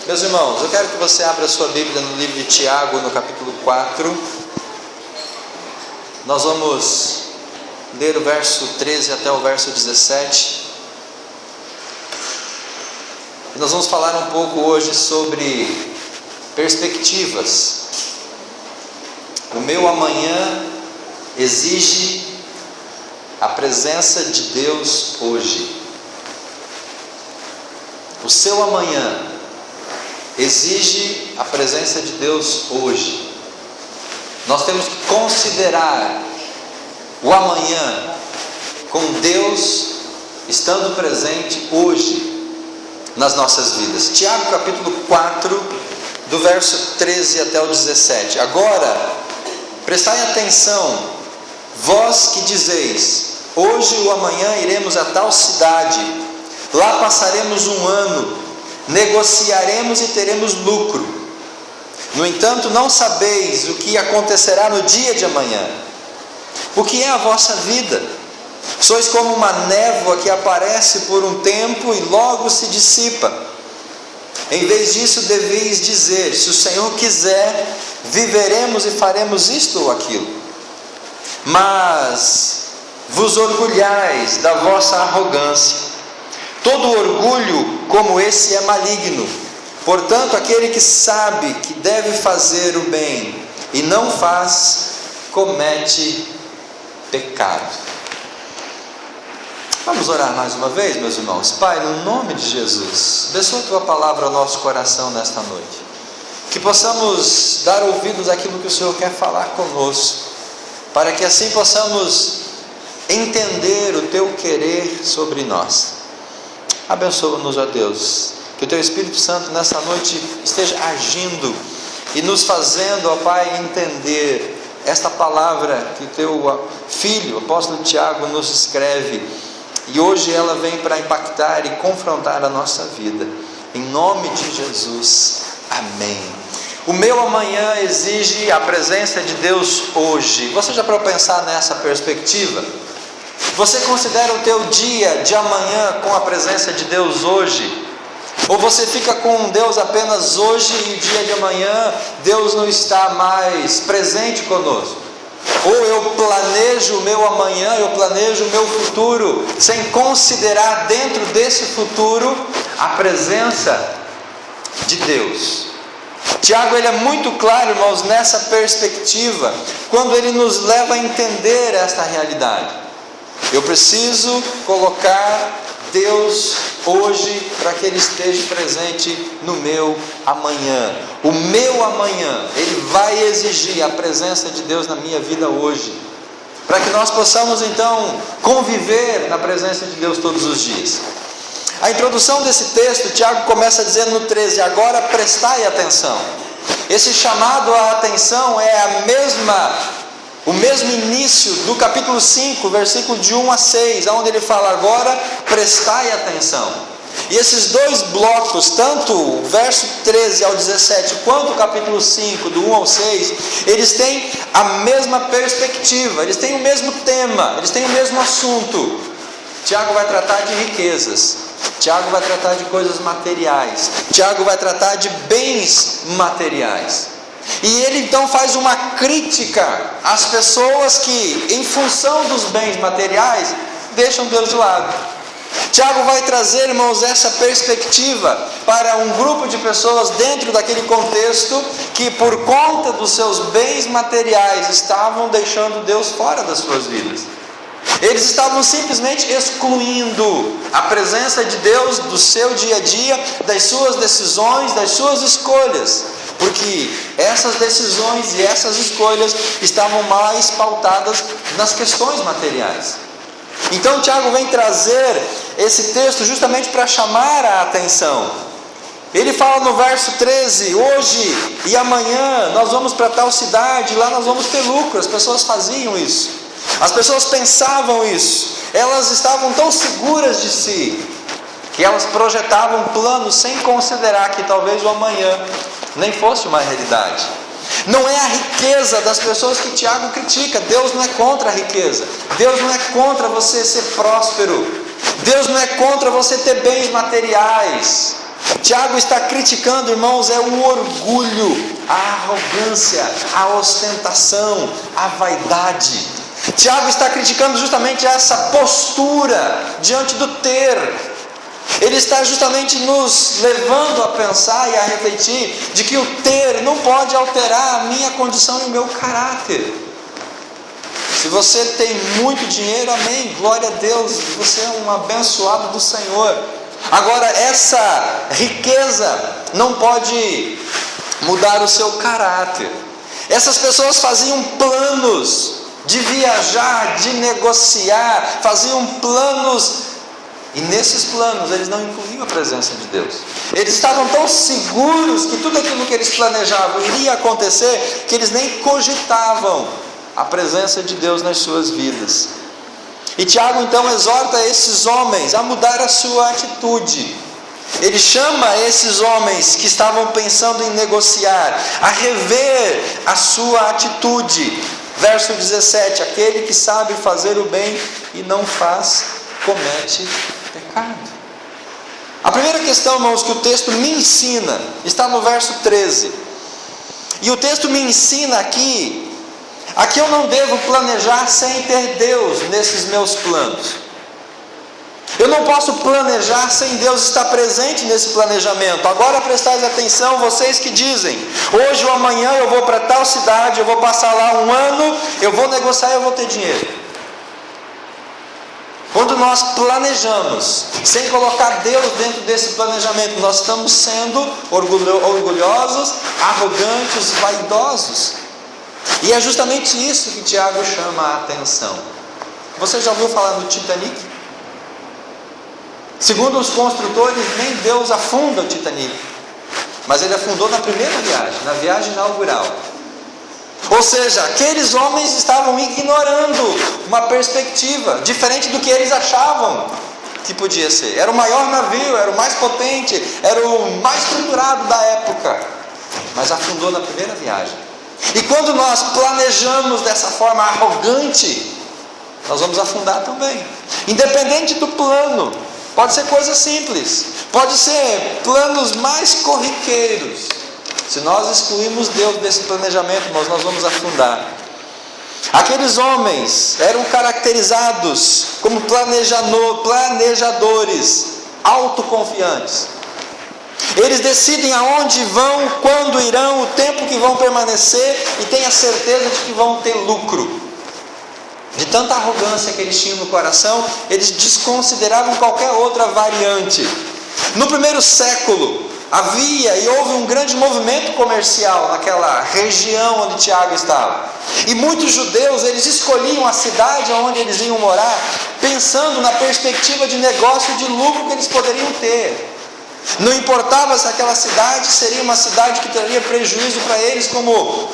Meus irmãos, eu quero que você abra a sua Bíblia no livro de Tiago, no capítulo 4. Nós vamos ler o verso 13 até o verso 17. E nós vamos falar um pouco hoje sobre perspectivas. O meu amanhã exige a presença de Deus hoje. O seu amanhã exige a presença de Deus hoje. Nós temos que considerar o amanhã com Deus estando presente hoje nas nossas vidas. Tiago capítulo 4, do verso 13 até o 17. Agora, prestai atenção, vós que dizeis: hoje ou amanhã iremos a tal cidade, lá passaremos um ano, negociaremos e teremos lucro. No entanto, não sabeis o que acontecerá no dia de amanhã. O que é a vossa vida? Sois como uma névoa que aparece por um tempo e logo se dissipa. Em vez disso, deveis dizer: se o Senhor quiser, viveremos e faremos isto ou aquilo. Mas vos orgulhais da vossa arrogância. Todo orgulho como esse é maligno. Portanto, aquele que sabe que deve fazer o bem e não faz, comete pecado. Vamos orar mais uma vez, meus irmãos. Pai, no nome de Jesus, abençoa a Tua palavra ao nosso coração nesta noite. Que possamos dar ouvidos àquilo que o Senhor quer falar conosco, para que assim possamos entender o Teu querer sobre nós. Abençoa-nos, ó Deus, que o Teu Espírito Santo nessa noite esteja agindo e nos fazendo, ó Pai, entender esta palavra que o Teu Filho, o apóstolo Tiago, nos escreve, e hoje ela vem para impactar e confrontar a nossa vida. Em nome de Jesus, amém. O meu amanhã exige a presença de Deus hoje. Você já parou para pensar nessa perspectiva? Você considera o teu dia de amanhã com a presença de Deus hoje? Ou você fica com Deus apenas hoje e o dia de amanhã Deus não está mais presente conosco? Ou eu planejo o meu amanhã, eu planejo o meu futuro sem considerar dentro desse futuro a presença de Deus? Tiago, ele é muito claro, irmãos, nessa perspectiva, quando ele nos leva a entender esta realidade. Eu preciso colocar Deus hoje para que Ele esteja presente no meu amanhã. O meu amanhã, Ele vai exigir a presença de Deus na minha vida hoje, para que nós possamos então conviver na presença de Deus todos os dias. A introdução desse texto, Tiago começa dizendo no 13: agora prestai atenção. Esse chamado à atenção é o mesmo início do capítulo 5, versículo de 1 a 6, onde ele fala: agora prestai atenção. E esses dois blocos, tanto o verso 13 ao 17, quanto o capítulo 5, do 1 ao 6, eles têm a mesma perspectiva, eles têm o mesmo tema, eles têm o mesmo assunto. Tiago vai tratar de riquezas, Tiago vai tratar de coisas materiais, Tiago vai tratar de bens materiais. E ele então faz uma crítica às pessoas que, em função dos bens materiais, deixam Deus de lado. Tiago vai trazer, irmãos, essa perspectiva para um grupo de pessoas dentro daquele contexto que, por conta dos seus bens materiais, estavam deixando Deus fora das suas vidas. Eles estavam simplesmente excluindo a presença de Deus do seu dia a dia, das suas decisões, das suas escolhas, porque essas decisões e essas escolhas estavam mais pautadas nas questões materiais. Então Tiago vem trazer esse texto justamente para chamar a atenção. Ele fala no verso 13: hoje e amanhã nós vamos para tal cidade, lá nós vamos ter lucro. As pessoas faziam isso, as pessoas pensavam isso, elas estavam tão seguras de si, que elas projetavam planos sem considerar que talvez o amanhã nem fosse uma realidade. Não é a riqueza das pessoas que Tiago critica. Deus não é contra a riqueza, Deus não é contra você ser próspero, Deus não é contra você ter bens materiais. Tiago está criticando, irmãos, é o orgulho, a arrogância, a ostentação, a vaidade. Tiago está criticando justamente essa postura diante do ter. Ele está justamente nos levando a pensar e a refletir de que o ter não pode alterar a minha condição e o meu caráter. Se você tem muito dinheiro, amém, glória a Deus, você é um abençoado do Senhor. Agora, essa riqueza não pode mudar o seu caráter. Essas pessoas faziam planos de viajar, de negociar, faziam planos, e nesses planos eles não incluíam a presença de Deus. Eles estavam tão seguros que tudo aquilo que eles planejavam iria acontecer, que eles nem cogitavam a presença de Deus nas suas vidas. E Tiago então exorta esses homens a mudar a sua atitude. Ele chama esses homens que estavam pensando em negociar a rever a sua atitude. Verso 17: aquele que sabe fazer o bem e não faz, comete pecado. A primeira questão, irmãos, que o texto me ensina está no verso 13. E o texto me ensina aqui eu não devo planejar sem ter Deus nesses meus planos. Eu não posso planejar sem Deus estar presente nesse planejamento. Agora prestais atenção, vocês que dizem: hoje ou amanhã eu vou para tal cidade, eu vou passar lá um ano, eu vou negociar e eu vou ter dinheiro. Quando nós planejamos sem colocar Deus dentro desse planejamento, nós estamos sendo orgulhosos, arrogantes, vaidosos. E é justamente isso que Tiago chama a atenção. Você já ouviu falar do Titanic? Segundo os construtores, nem Deus afunda o Titanic, mas ele afundou na primeira viagem, na viagem inaugural. Ou seja, aqueles homens estavam ignorando uma perspectiva diferente do que eles achavam que podia ser. Era o maior navio, era o mais potente, era o mais estruturado da época, mas afundou na primeira viagem. E quando nós planejamos dessa forma arrogante, nós vamos afundar também. Independente do plano, pode ser coisa simples, pode ser planos mais corriqueiros. Se nós excluirmos Deus desse planejamento, irmãos, nós vamos afundar. Aqueles homens eram caracterizados como planejadores, autoconfiantes. Eles decidem aonde vão, quando irão, o tempo que vão permanecer e têm a certeza de que vão ter lucro. De tanta arrogância que eles tinham no coração, eles desconsideravam qualquer outra variante. No primeiro século, havia e houve um grande movimento comercial naquela região onde Tiago estava. E muitos judeus, eles escolhiam a cidade onde eles iam morar, pensando na perspectiva de negócio e de lucro que eles poderiam ter. Não importava se aquela cidade seria uma cidade que traria prejuízo para eles como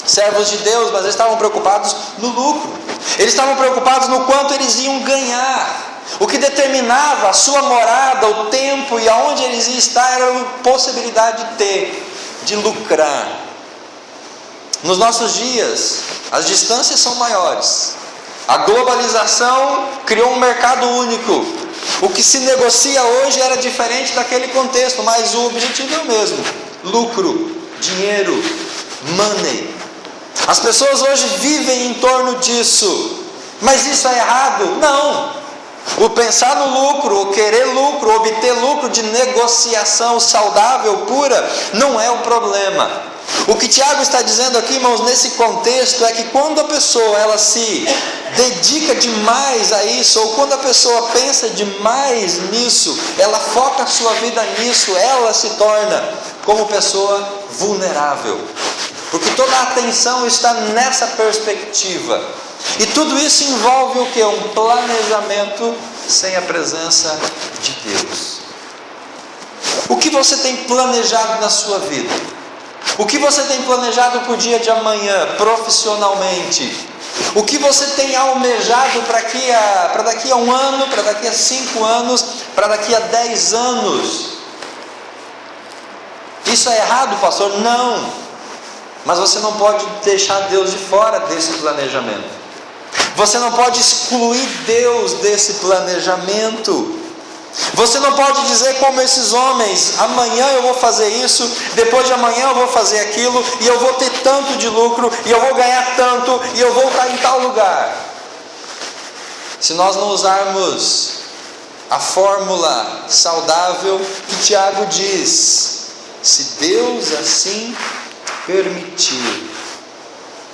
servos de Deus, mas eles estavam preocupados no lucro. Eles estavam preocupados no quanto eles iam ganhar. O que determinava a sua morada, o tempo e aonde eles iam estar era a possibilidade de ter, de lucrar. Nos nossos dias, as distâncias são maiores. A globalização criou um mercado único. O que se negocia hoje era diferente daquele contexto, mas o objetivo é o mesmo: lucro, dinheiro, money. As pessoas hoje vivem em torno disso. Mas isso é errado? Não. O pensar no lucro, o querer lucro, obter lucro de negociação saudável, pura, não é o problema. O que Tiago está dizendo aqui, irmãos, nesse contexto, é que quando a pessoa ela se dedica demais a isso, ou quando a pessoa pensa demais nisso, ela foca a sua vida nisso, ela se torna como pessoa vulnerável. Porque toda a atenção está nessa perspectiva. E tudo isso envolve o que? Um planejamento sem a presença de Deus. O que você tem planejado na sua vida? O que você tem planejado para o dia de amanhã, profissionalmente? O que você tem almejado para daqui a 1 ano, para daqui a 5 anos, para daqui a 10 anos? Isso é errado, pastor? Não. Mas você não pode deixar Deus de fora desse planejamento. Você não pode excluir Deus desse planejamento. Você não pode dizer como esses homens: amanhã eu vou fazer isso, depois de amanhã eu vou fazer aquilo, e eu vou ter tanto de lucro, e eu vou ganhar tanto, e eu vou estar em tal lugar. Se nós não usarmos a fórmula saudável que Tiago diz: se Deus assim permitir,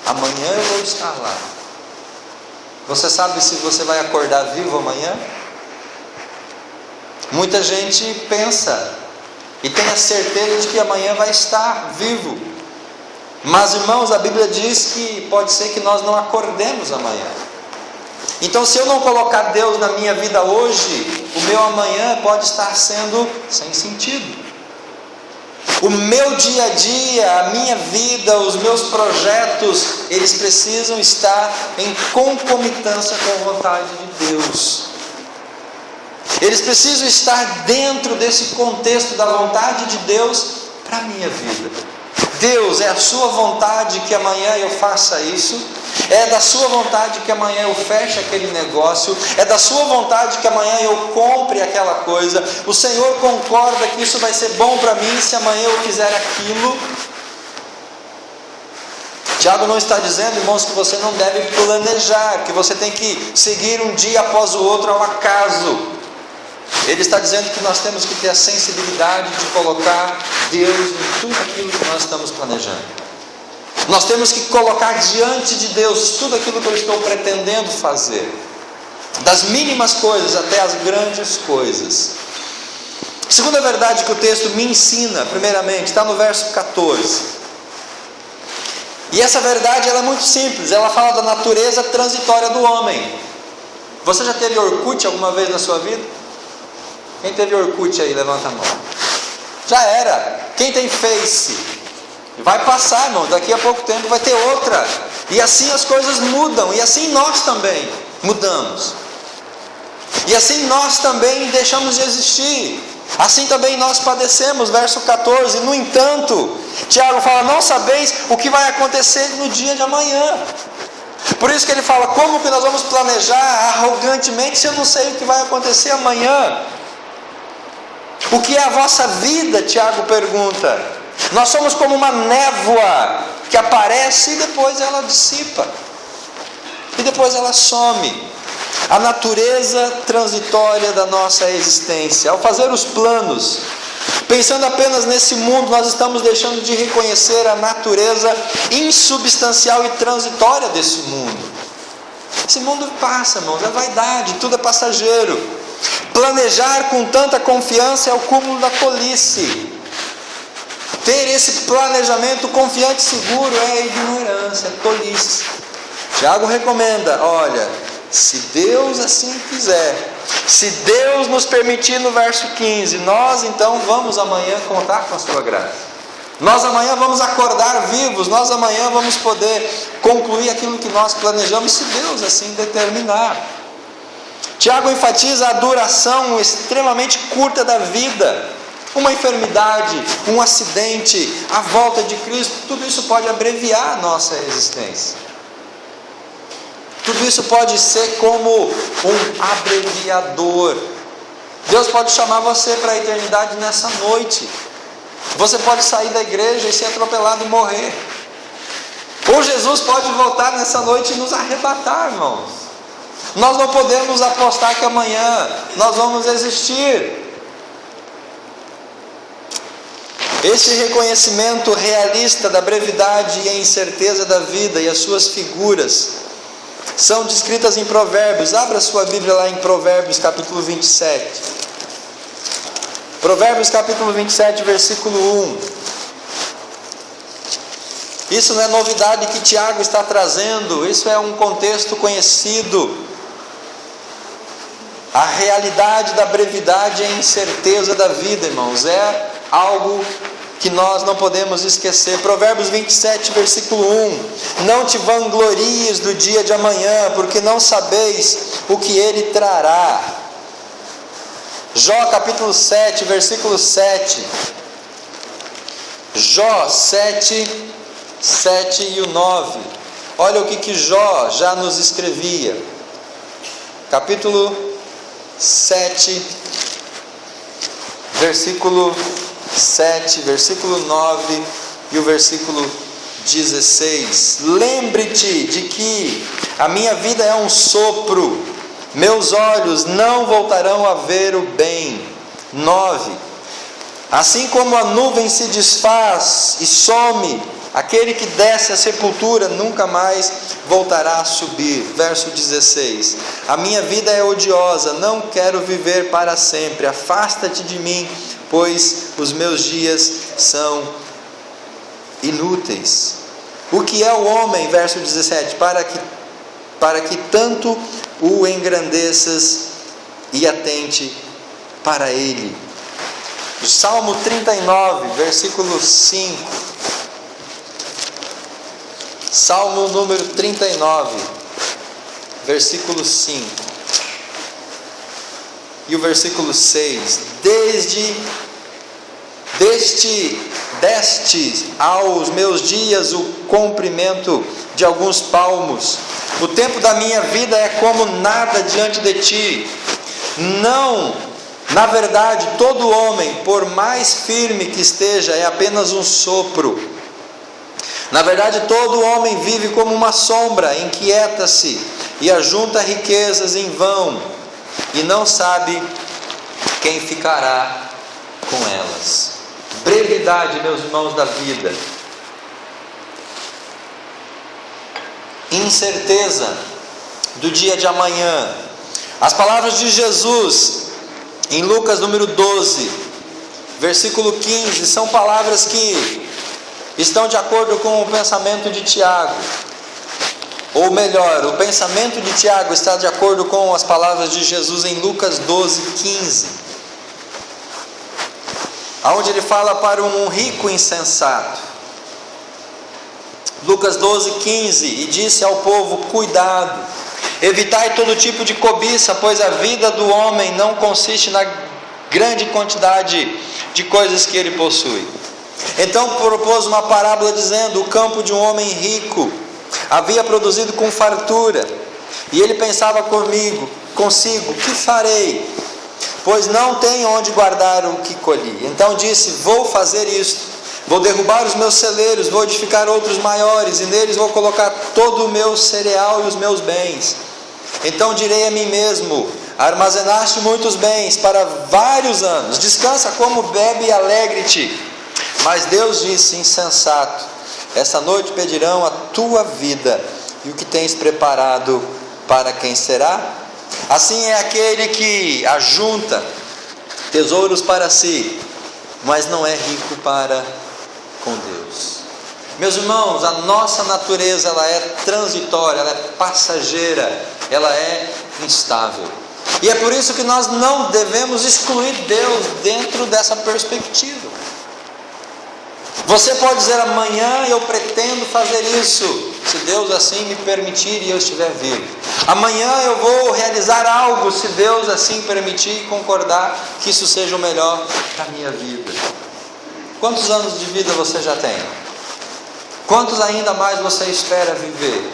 amanhã eu vou estar lá. Você sabe se você vai acordar vivo amanhã? Muita gente pensa e tem a certeza de que amanhã vai estar vivo. Mas, irmãos, a Bíblia diz que pode ser que nós não acordemos amanhã. Então, se eu não colocar Deus na minha vida hoje, o meu amanhã pode estar sendo sem sentido. O meu dia a dia, a minha vida, os meus projetos, eles precisam estar em concomitância com a vontade de Deus. Eles precisam estar dentro desse contexto da vontade de Deus para a minha vida. Deus, é a sua vontade que amanhã eu faça isso, é da sua vontade que amanhã eu feche aquele negócio, é da sua vontade que amanhã eu compre aquela coisa. O Senhor concorda que isso vai ser bom para mim se amanhã eu fizer aquilo. Tiago não está dizendo, irmãos, que você não deve planejar, que você tem que seguir um dia após o outro ao acaso. Ele está dizendo que nós temos que ter a sensibilidade de colocar Deus em tudo aquilo que nós estamos planejando. Nós temos que colocar diante de Deus tudo aquilo que eu estou pretendendo fazer, das mínimas coisas até as grandes coisas. Segunda verdade que o texto me ensina, primeiramente, está no verso 14. E essa verdade ela é muito simples, ela fala da natureza transitória do homem. Você já teve Orkut alguma vez na sua vida? Quem teve Orkut aí, levanta a mão. Já era. Quem tem Face? Vai passar, irmão, daqui a pouco tempo vai ter outra. E assim as coisas mudam, e assim nós também mudamos. E assim nós também deixamos de existir. Assim também nós padecemos, verso 14. No entanto, Tiago fala: não sabeis o que vai acontecer no dia de amanhã. Por isso que ele fala: como que nós vamos planejar arrogantemente se eu não sei o que vai acontecer amanhã? O que é a vossa vida? Tiago pergunta. Nós somos como uma névoa que aparece e depois ela dissipa, e depois ela some. A natureza transitória da nossa existência. Ao fazer os planos, pensando apenas nesse mundo, nós estamos deixando de reconhecer a natureza insubstancial e transitória desse mundo. Esse mundo passa, irmãos, é vaidade, tudo é passageiro. Planejar com tanta confiança é o cúmulo da tolice. Ter esse planejamento confiante e seguro é ignorância, é tolice. Tiago recomenda: olha, se Deus assim quiser, se Deus nos permitir, no verso 15, nós então vamos amanhã contar com a sua graça. Nós amanhã vamos acordar vivos, nós amanhã vamos poder concluir aquilo que nós planejamos, se Deus assim determinar. Tiago enfatiza a duração extremamente curta da vida. Uma enfermidade, um acidente, a volta de Cristo, tudo isso pode abreviar a nossa existência. Tudo isso pode ser como um abreviador. Deus pode chamar você para a eternidade nessa noite. Você pode sair da igreja e ser atropelado e morrer. Ou Jesus pode voltar nessa noite e nos arrebatar, irmãos. Nós não podemos apostar que amanhã nós vamos existir. Esse reconhecimento realista da brevidade e a incerteza da vida e as suas figuras são descritas em Provérbios. Abra sua Bíblia lá em Provérbios capítulo 27. Provérbios capítulo 27, versículo 1. Isso não é novidade que Tiago está trazendo, isso é um contexto conhecido. A realidade da brevidade e a incerteza da vida, irmãos, é algo que nós não podemos esquecer. Provérbios 27, versículo 1. Não te vanglories do dia de amanhã, porque não sabeis o que ele trará. Jó capítulo 7, versículo 7. Jó 7, 7 e o 9. Olha o que Jó já nos escrevia. Capítulo 7, versículo 7, versículo 9 e o versículo 16. Lembre-te de que a minha vida é um sopro, meus olhos não voltarão a ver o bem. 9. Assim como a nuvem se desfaz e some, aquele que desce à sepultura nunca mais voltará a subir. Verso 16. A minha vida é odiosa, não quero viver para sempre. Afasta-te de mim, pois os meus dias são inúteis. O que é o homem? Verso 17. Para que tanto o engrandeças e atente para ele. Salmo 39, versículo 5. Salmo número 39, versículo 5 e o versículo 6. Deste aos meus dias o comprimento de alguns palmos. O tempo da minha vida é como nada diante de ti. Não, na verdade, todo homem, por mais firme que esteja, é apenas um sopro. Na verdade, todo homem vive como uma sombra, inquieta-se e ajunta riquezas em vão, e não sabe quem ficará com elas. Brevidade, meus irmãos, da vida. Incerteza do dia de amanhã. As palavras de Jesus em Lucas número 12, versículo 15, são palavras que estão de acordo com o pensamento de Tiago. Ou melhor, o pensamento de Tiago está de acordo com as palavras de Jesus em Lucas 12, 15, onde ele fala para um rico insensato. Lucas 12, 15, e disse ao povo: cuidado, evitai todo tipo de cobiça, pois a vida do homem não consiste na grande quantidade de coisas que ele possui. Então propôs uma parábola dizendo: o campo de um homem rico havia produzido com fartura, e ele pensava consigo: que farei? Pois não tenho onde guardar o que colhi. Então disse: vou fazer isto, vou derrubar os meus celeiros, vou edificar outros maiores, e neles vou colocar todo o meu cereal e os meus bens. Então direi a mim mesmo: armazenaste muitos bens para vários anos, descansa, como bebe e alegre-te. Mas Deus disse: insensato, esta noite pedirão a tua vida, e o que tens preparado para quem será? Assim é aquele que ajunta tesouros para si, mas não é rico para com Deus. Meus irmãos, a nossa natureza, ela é transitória, ela é passageira, ela é instável. E é por isso que nós não devemos excluir Deus dentro dessa perspectiva. Você pode dizer: amanhã eu pretendo fazer isso, se Deus assim me permitir e eu estiver vivo. Amanhã eu vou realizar algo, se Deus assim permitir e concordar que isso seja o melhor para a minha vida. Quantos anos de vida você já tem? Quantos ainda mais você espera viver?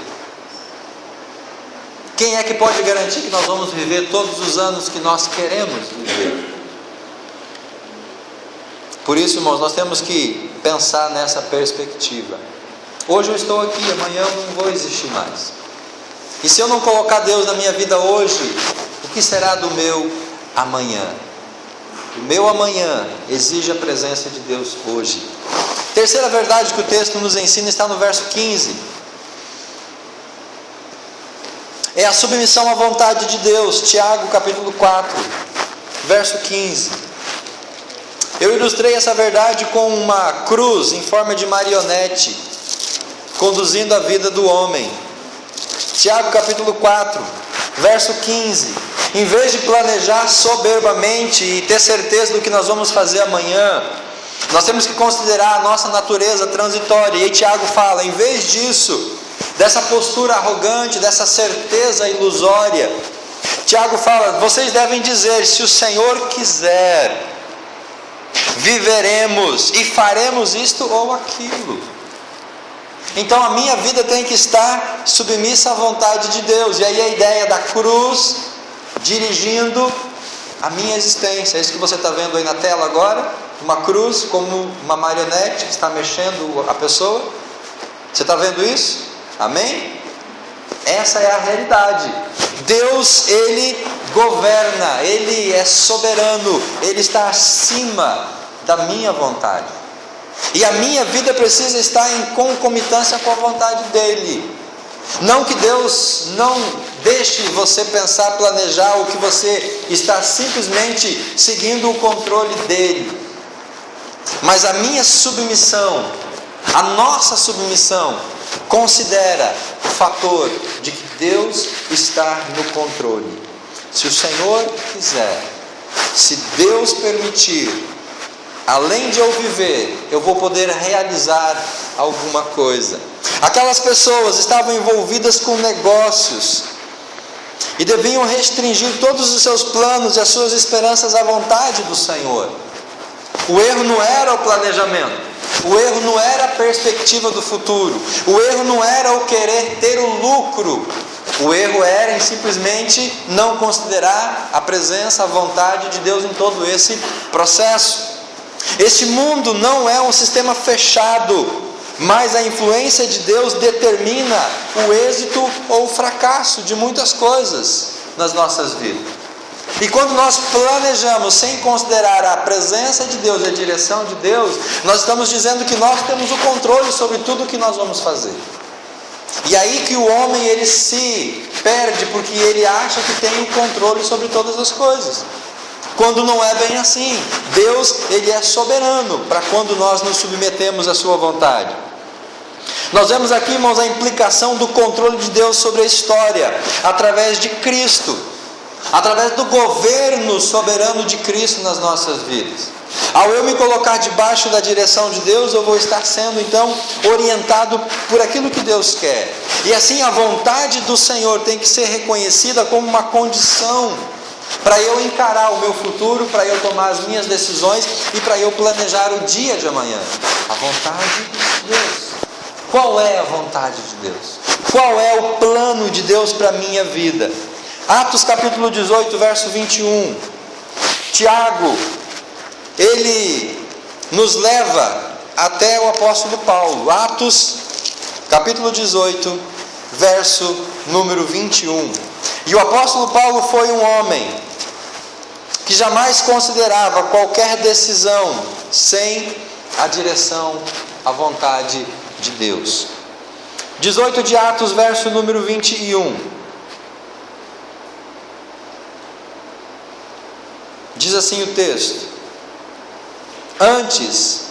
Quem é que pode garantir que nós vamos viver todos os anos que nós queremos viver? Por isso, irmãos, nós temos que pensar nessa perspectiva. Hoje eu estou aqui, amanhã eu não vou existir mais. E se eu não colocar Deus na minha vida hoje, o que será do meu amanhã? O meu amanhã exige a presença de Deus hoje. Terceira verdade que o texto nos ensina está no verso 15. É a submissão à vontade de Deus. Tiago capítulo 4, verso 15. Eu ilustrei essa verdade com uma cruz em forma de marionete, conduzindo a vida do homem. Tiago capítulo 4, verso 15. Em vez de planejar soberbamente e ter certeza do que nós vamos fazer amanhã, nós temos que considerar a nossa natureza transitória. E aí Tiago fala: em vez disso, dessa postura arrogante, dessa certeza ilusória, Tiago fala: vocês devem dizer: se o Senhor quiser, viveremos e faremos isto ou aquilo. Então a minha vida tem que estar submissa à vontade de Deus. E aí a ideia da cruz dirigindo a minha existência. É isso que você está vendo aí na tela agora, uma cruz como uma marionete que está mexendo a pessoa. Você está vendo isso? Amém? Essa é a realidade. Deus, Ele governa, Ele é soberano, Ele está acima da minha vontade. E a minha vida precisa estar em concomitância com a vontade dEle. Não que Deus não deixe você pensar, planejar, o que você está simplesmente seguindo o controle dEle. Mas a minha submissão, a nossa submissão, considera o fator de que Deus está no controle. Se o Senhor quiser, se Deus permitir, além de eu viver, eu vou poder realizar alguma coisa. Aquelas pessoas estavam envolvidas com negócios e deviam restringir todos os seus planos e as suas esperanças à vontade do Senhor. O erro não era o planejamento, o erro não era a perspectiva do futuro, o erro não era o querer ter o lucro, o erro era em simplesmente não considerar a presença, a vontade de Deus em todo esse processo. Este mundo não é um sistema fechado, mas a influência de Deus determina o êxito ou o fracasso de muitas coisas nas nossas vidas. E quando nós planejamos sem considerar a presença de Deus e a direção de Deus, nós estamos dizendo que nós temos o controle sobre tudo o que nós vamos fazer. E aí que o homem ele se perde, porque ele acha que tem o controle sobre todas as coisas, quando não é bem assim. Deus, Ele é soberano para quando nós nos submetemos à sua vontade. Nós vemos aqui, irmãos, a implicação do controle de Deus sobre a história, através de Cristo, através do governo soberano de Cristo nas nossas vidas. Ao eu me colocar debaixo da direção de Deus, eu vou estar sendo então orientado por aquilo que Deus quer. E assim a vontade do Senhor tem que ser reconhecida como uma condição para eu encarar o meu futuro, para eu tomar as minhas decisões e para eu planejar o dia de amanhã. A vontade de Deus. Qual é a vontade de Deus? Qual é o plano de Deus para a minha vida? Atos capítulo 18, verso 21. Tiago, ele nos leva até o apóstolo Paulo. Atos capítulo 18, verso número 21. E o apóstolo Paulo foi um homem que jamais considerava qualquer decisão sem a direção, a vontade de Deus. 18 de Atos, verso número 21. Diz assim o texto: antes,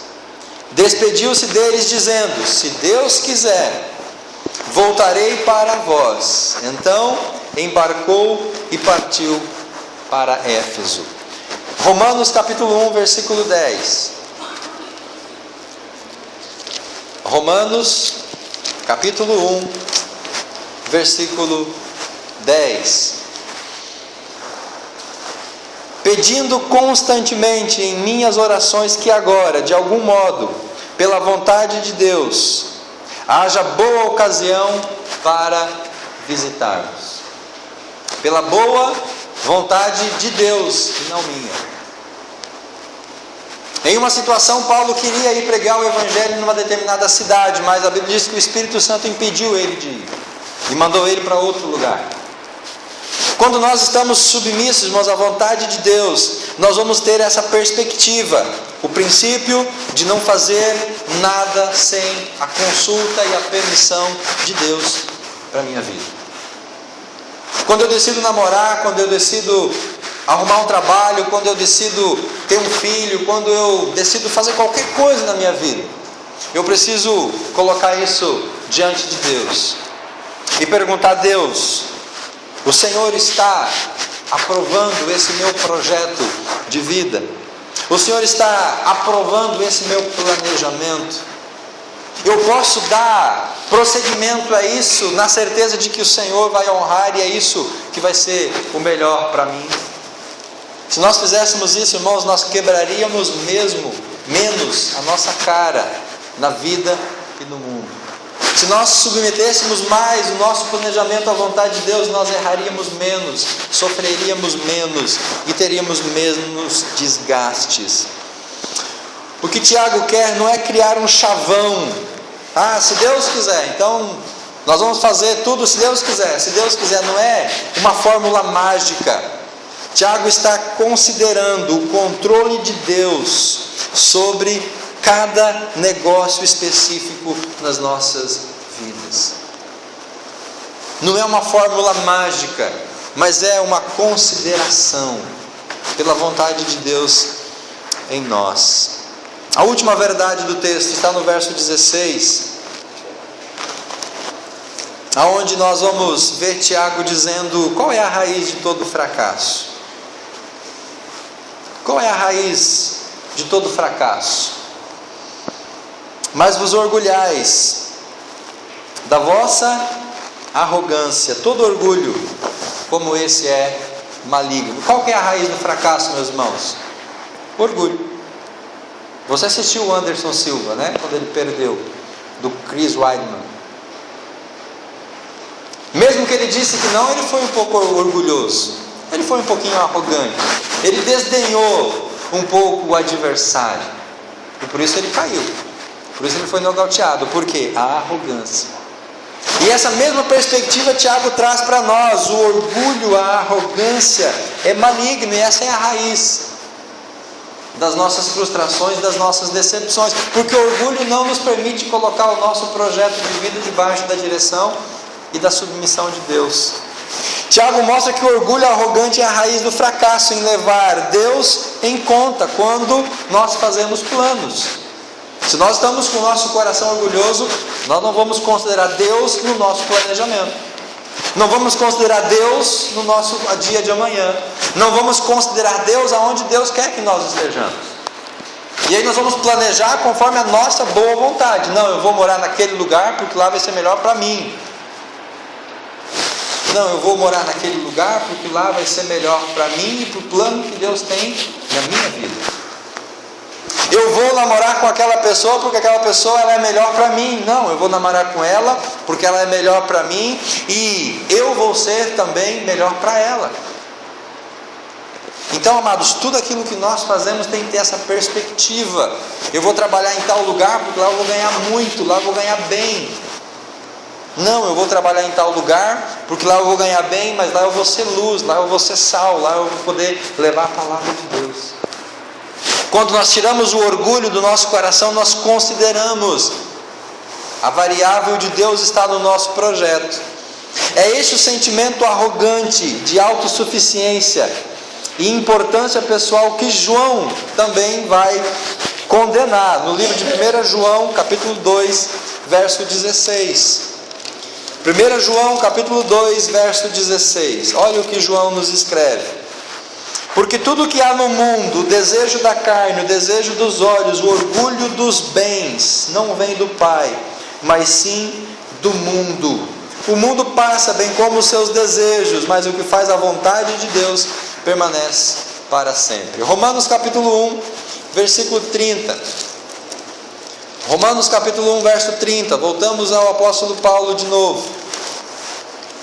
despediu-se deles dizendo: se Deus quiser, voltarei para vós. Então, embarcou e partiu para Éfeso. Romanos capítulo 1, versículo 10. Romanos capítulo 1, versículo 10. Pedindo constantemente em minhas orações que agora, de algum modo, pela vontade de Deus, haja boa ocasião para visitar-vos. Pela boa vontade de Deus e não minha. Em uma situação, Paulo queria ir pregar o Evangelho numa determinada cidade, mas a Bíblia diz que o Espírito Santo impediu ele de ir e mandou ele para outro lugar. Quando nós estamos submissos, irmãos, à vontade de Deus, nós vamos ter essa perspectiva, o princípio de não fazer nada sem a consulta e a permissão de Deus para a minha vida. Quando eu decido namorar, quando eu decido arrumar um trabalho, quando eu decido ter um filho, quando eu decido fazer qualquer coisa na minha vida, eu preciso colocar isso diante de Deus e perguntar a Deus: o Senhor está aprovando esse meu projeto de vida? O Senhor está aprovando esse meu planejamento? Eu posso dar prosseguimento a isso na certeza de que o Senhor vai honrar e é isso que vai ser o melhor para mim? Se nós fizéssemos isso, irmãos, nós quebraríamos menos a nossa cara na vida e no mundo. Se nós submetêssemos mais o nosso planejamento à vontade de Deus, nós erraríamos menos, sofreríamos menos e teríamos menos desgastes. O que Tiago quer não é criar um chavão. Se Deus quiser, então nós vamos fazer tudo se Deus quiser. Se Deus quiser, não é uma fórmula mágica. Tiago está considerando o controle de Deus sobre cada negócio específico nas nossas vidas. Não é uma fórmula mágica, mas é uma consideração pela vontade de Deus em nós. A última verdade do texto está no verso 16, aonde nós vamos ver Tiago dizendo qual é a raiz de todo fracasso. Qual é a raiz de todo fracasso? Mas vos orgulhais da vossa arrogância. Todo orgulho como esse é maligno. Qual que é a raiz do fracasso, meus irmãos? Orgulho. Você assistiu o Anderson Silva, né? Quando ele perdeu do Chris Weidman. Mesmo que ele disse que não, ele foi um pouco orgulhoso. Ele foi um pouquinho arrogante. Ele desdenhou um pouco o adversário. E por isso ele caiu. Por isso ele foi nocauteado. Por quê? A arrogância. E essa mesma perspectiva Tiago traz para nós. O orgulho, a arrogância é maligno. E essa é a raiz das nossas frustrações, das nossas decepções. Porque o orgulho não nos permite colocar o nosso projeto de vida debaixo da direção e da submissão de Deus. Tiago mostra que o orgulho arrogante é a raiz do fracasso em levar Deus em conta quando nós fazemos planos. Se nós estamos com o nosso coração orgulhoso, nós não vamos considerar Deus no nosso planejamento. Não vamos considerar Deus no nosso dia de amanhã. Não vamos considerar Deus aonde Deus quer que nós estejamos. E aí nós vamos planejar conforme a nossa boa vontade. Não, eu vou morar naquele lugar porque lá vai ser melhor para mim. Não, eu vou morar naquele lugar porque lá vai ser melhor para mim e para o plano que Deus tem na minha vida. Eu vou namorar com aquela pessoa porque aquela pessoa ela é melhor para mim. Não, eu vou namorar com ela porque ela é melhor para mim e eu vou ser também melhor para ela. Então, amados, tudo aquilo que nós fazemos tem que ter essa perspectiva. Eu vou trabalhar em tal lugar porque lá eu vou ganhar muito, lá eu vou ganhar bem. Não, eu vou trabalhar em tal lugar porque lá eu vou ganhar bem, mas lá eu vou ser luz, lá eu vou ser sal, lá eu vou poder levar a palavra de Deus. Quando nós tiramos o orgulho do nosso coração, nós consideramos a variável de Deus está no nosso projeto. É este o sentimento arrogante de autossuficiência e importância pessoal que João também vai condenar no livro de 1 João, capítulo 2, verso 16. 1 João, capítulo 2, verso 16. Olha o que João nos escreve. Porque tudo que há no mundo, o desejo da carne, o desejo dos olhos, o orgulho dos bens, não vem do Pai, mas sim do mundo. O mundo passa, bem como os seus desejos, mas o que faz a vontade de Deus permanece para sempre. Romanos capítulo 1, versículo 30. Romanos capítulo 1, verso 30. Voltamos ao apóstolo Paulo de novo.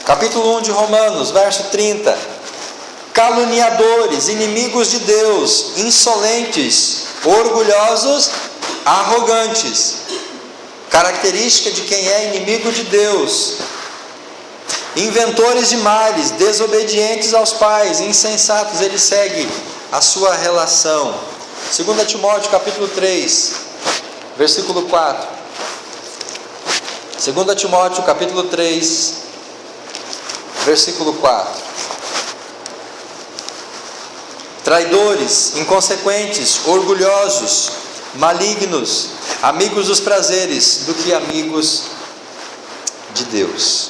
Capítulo 1 de Romanos, verso 30. Caluniadores, inimigos de Deus, insolentes, orgulhosos, arrogantes. Característica de quem é inimigo de Deus. Inventores de males, desobedientes aos pais, insensatos. Ele segue a sua relação. 2 Timóteo capítulo 3, versículo 4. 2 Timóteo capítulo 3, versículo 4. Traidores, inconsequentes, orgulhosos, malignos, amigos dos prazeres do que amigos de Deus.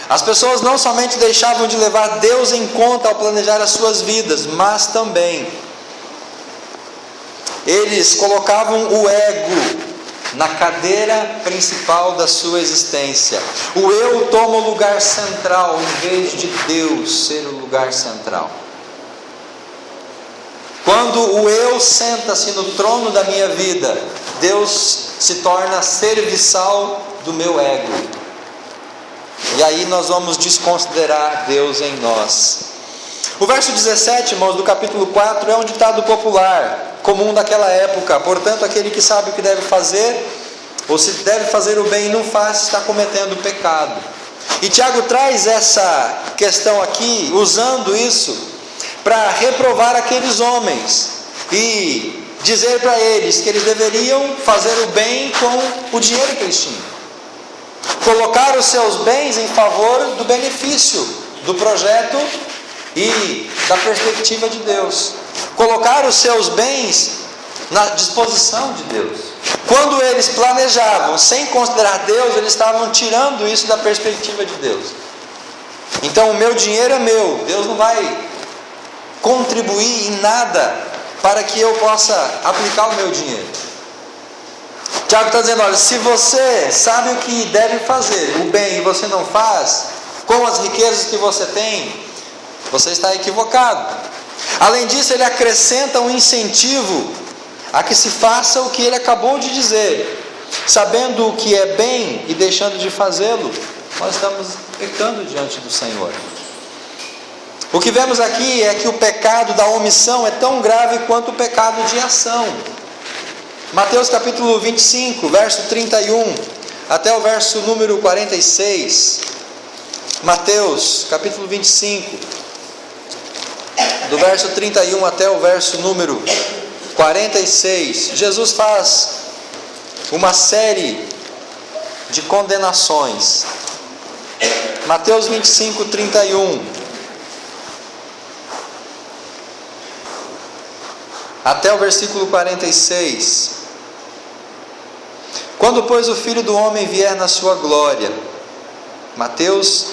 As pessoas não somente deixavam de levar Deus em conta ao planejar as suas vidas, mas também eles colocavam o ego na cadeira principal da sua existência. O eu toma o lugar central em vez de Deus ser o lugar central. Quando o eu senta-se no trono da minha vida, Deus se torna serviçal do meu ego. E aí nós vamos desconsiderar Deus em nós. O verso 17, irmãos, do capítulo 4 é um ditado popular, comum daquela época. Portanto, aquele que sabe o que deve fazer, ou se deve fazer o bem e não faz, está cometendo pecado. E Tiago traz essa questão aqui, usando isso para reprovar aqueles homens e dizer para eles que eles deveriam fazer o bem com o dinheiro que eles tinham. Colocar os seus bens em favor do benefício, do projeto e da perspectiva de Deus. Colocar os seus bens na disposição de Deus. Quando eles planejavam sem considerar Deus, eles estavam tirando isso da perspectiva de Deus. Então o meu dinheiro é meu, Deus não vai contribuir em nada para que eu possa aplicar o meu dinheiro. Tiago está dizendo, olha, se você sabe o que deve fazer, o bem, e você não faz, com as riquezas que você tem, você está equivocado. Além disso, ele acrescenta um incentivo a que se faça o que ele acabou de dizer. Sabendo o que é bem e deixando de fazê-lo, nós estamos pecando diante do Senhor. O que vemos aqui é que o pecado da omissão é tão grave quanto o pecado de ação. Mateus capítulo 25, verso 31, até o verso número 46. Mateus capítulo 25, do verso 31 até o verso número 46. Jesus faz uma série de condenações. Mateus 25, 31. Até o versículo 46. Quando, pois, o Filho do Homem vier na sua glória. Mateus,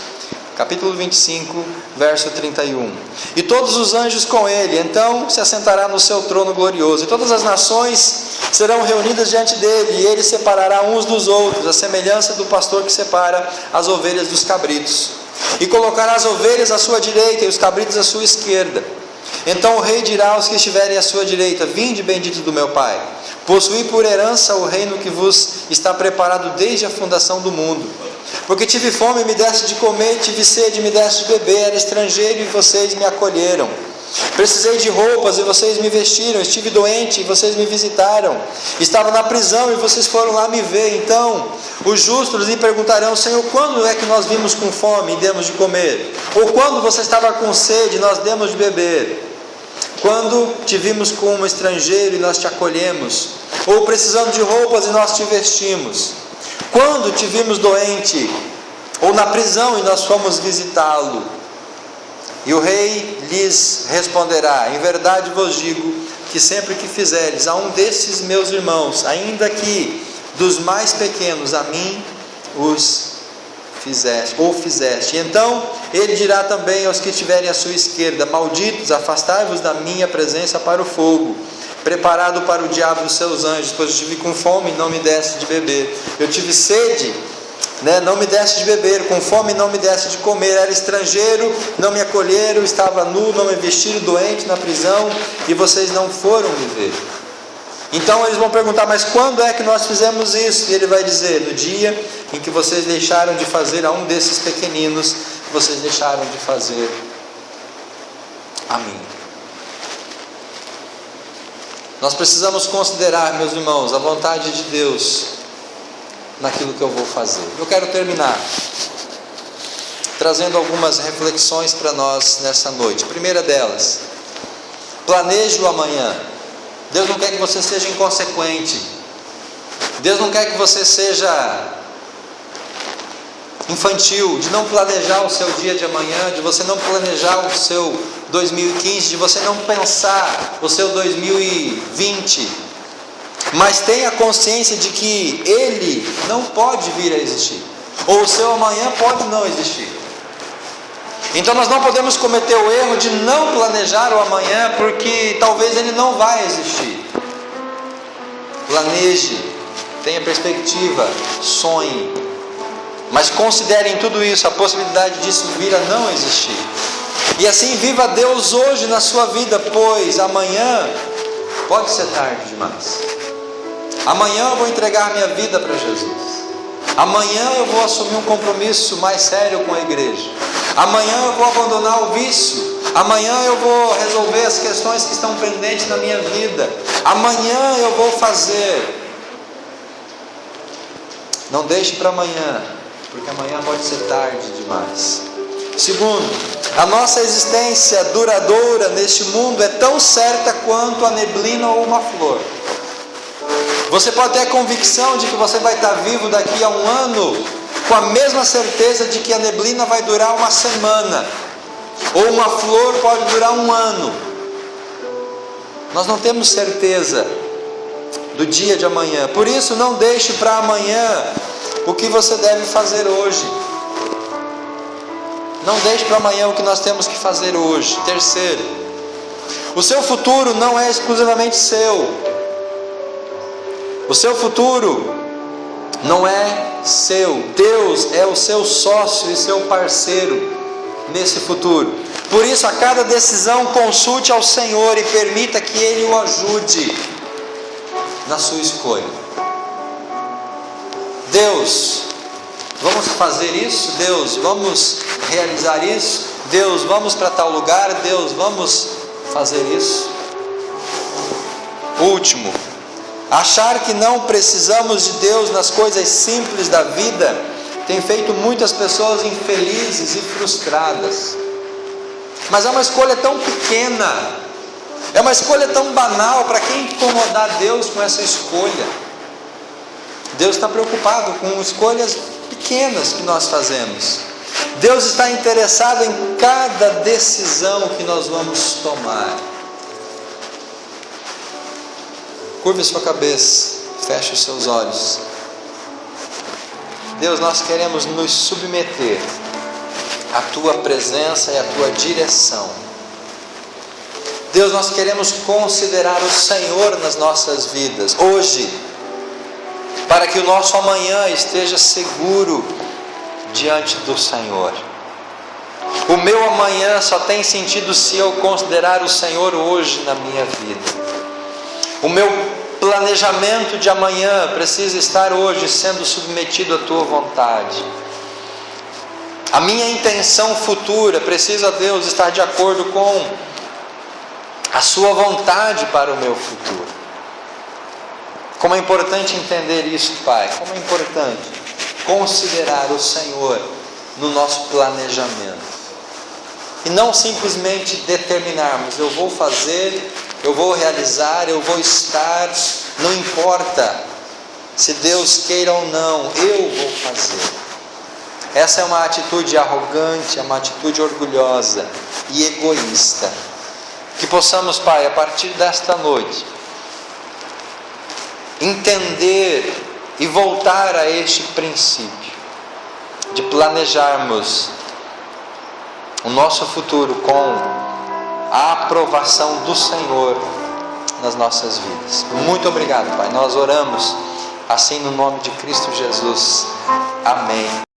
capítulo 25, verso 31. E todos os anjos com ele, então se assentará no seu trono glorioso. E todas as nações serão reunidas diante dele, e ele separará uns dos outros, a semelhança do pastor que separa as ovelhas dos cabritos. E colocará as ovelhas à sua direita e os cabritos à sua esquerda. Então o rei dirá aos que estiverem à sua direita: vinde, benditos do meu Pai, possuí por herança o reino que vos está preparado desde a fundação do mundo. Porque tive fome e me deste de comer, tive sede e me deste de beber, era estrangeiro e vocês me acolheram. Precisei de roupas e vocês me vestiram, estive doente e vocês me visitaram, estava na prisão e vocês foram lá me ver. Então os justos lhe perguntarão: Senhor, quando é que nós vimos com fome e demos de comer? Ou quando você estava com sede e nós demos de beber? Quando te vimos como um estrangeiro e nós te acolhemos? Ou precisando de roupas e nós te vestimos? Quando te vimos doente ou na prisão e nós fomos visitá-lo? E o rei lhes responderá: em verdade vos digo que sempre que fizeres a um desses meus irmãos, ainda que dos mais pequenos, a mim os fizeste, ou fizeste. E então ele dirá também aos que estiverem à sua esquerda: malditos, afastai-vos da minha presença para o fogo, preparado para o diabo e os seus anjos, pois eu tive com fome e não me deste de beber, eu tive sede, não me deste de beber, com fome não me deste de comer, era estrangeiro, não me acolheram, estava nu, não me vestiram, doente, na prisão, e vocês não foram me ver. Então eles vão perguntar: mas quando é que nós fizemos isso? E ele vai dizer: no dia em que vocês deixaram de fazer a um desses pequeninos, vocês deixaram de fazer a mim. Nós precisamos considerar, meus irmãos, a vontade de Deus naquilo que eu vou fazer. Eu quero terminar trazendo algumas reflexões para nós nessa noite. Primeira delas: planeje o amanhã. Deus não quer que você seja inconsequente. Deus não quer que você seja infantil, de não planejar o seu dia de amanhã, de você não planejar o seu 2015, de você não pensar o seu 2020. Mas tenha consciência de que ele não pode vir a existir, ou o seu amanhã pode não existir. Então nós não podemos cometer o erro de não planejar o amanhã, porque talvez ele não vai existir. Planeje, tenha perspectiva, sonhe, mas considere em tudo isso a possibilidade disso vir a não existir. E assim viva Deus hoje na sua vida, pois amanhã pode ser tarde demais. Amanhã eu vou entregar minha vida para Jesus. Amanhã eu vou assumir um compromisso mais sério com a igreja. Amanhã eu vou abandonar o vício. Amanhã eu vou resolver as questões que estão pendentes na minha vida. Amanhã eu vou fazer. Não deixe para amanhã, porque amanhã pode ser tarde demais. Segundo, a nossa existência duradoura neste mundo é tão certa quanto a neblina ou uma flor. Você pode ter a convicção de que você vai estar vivo daqui a um ano, com a mesma certeza de que a neblina vai durar uma semana, ou uma flor pode durar um ano. Nós não temos certeza do dia de amanhã. Por isso, não deixe para amanhã o que você deve fazer hoje. Não deixe para amanhã o que nós temos que fazer hoje. Terceiro, o seu futuro não é exclusivamente seu. O seu futuro não é seu. Deus é o seu sócio e seu parceiro nesse futuro. Por isso, a cada decisão, consulte ao Senhor e permita que Ele o ajude na sua escolha. Deus, vamos fazer isso? Deus, vamos realizar isso? Deus, vamos para tal lugar? Deus, vamos fazer isso? Último, achar que não precisamos de Deus nas coisas simples da vida tem feito muitas pessoas infelizes e frustradas. Mas é uma escolha tão pequena, é uma escolha tão banal. Para quem incomodar Deus com essa escolha? Deus está preocupado com escolhas pequenas que nós fazemos. Deus está interessado em cada decisão que nós vamos tomar. Curve sua cabeça, feche os seus olhos. Deus, nós queremos nos submeter à Tua presença e à Tua direção. Deus, nós queremos considerar o Senhor nas nossas vidas, hoje, para que o nosso amanhã esteja seguro diante do Senhor. O meu amanhã só tem sentido se eu considerar o Senhor hoje na minha vida. O meu planejamento de amanhã precisa estar hoje sendo submetido à Tua vontade. A minha intenção futura precisa, Deus, estar de acordo com a Sua vontade para o meu futuro. Como é importante entender isso, Pai. Como é importante considerar o Senhor no nosso planejamento. E não simplesmente determinarmos, eu vou fazer, eu vou realizar, eu vou estar, não importa se Deus queira ou não, eu vou fazer. Essa é uma atitude arrogante, é uma atitude orgulhosa e egoísta. Que possamos, Pai, a partir desta noite, entender e voltar a este princípio de planejarmos o nosso futuro com a aprovação do Senhor nas nossas vidas. Muito obrigado, Pai. Nós oramos assim no nome de Cristo Jesus. Amém.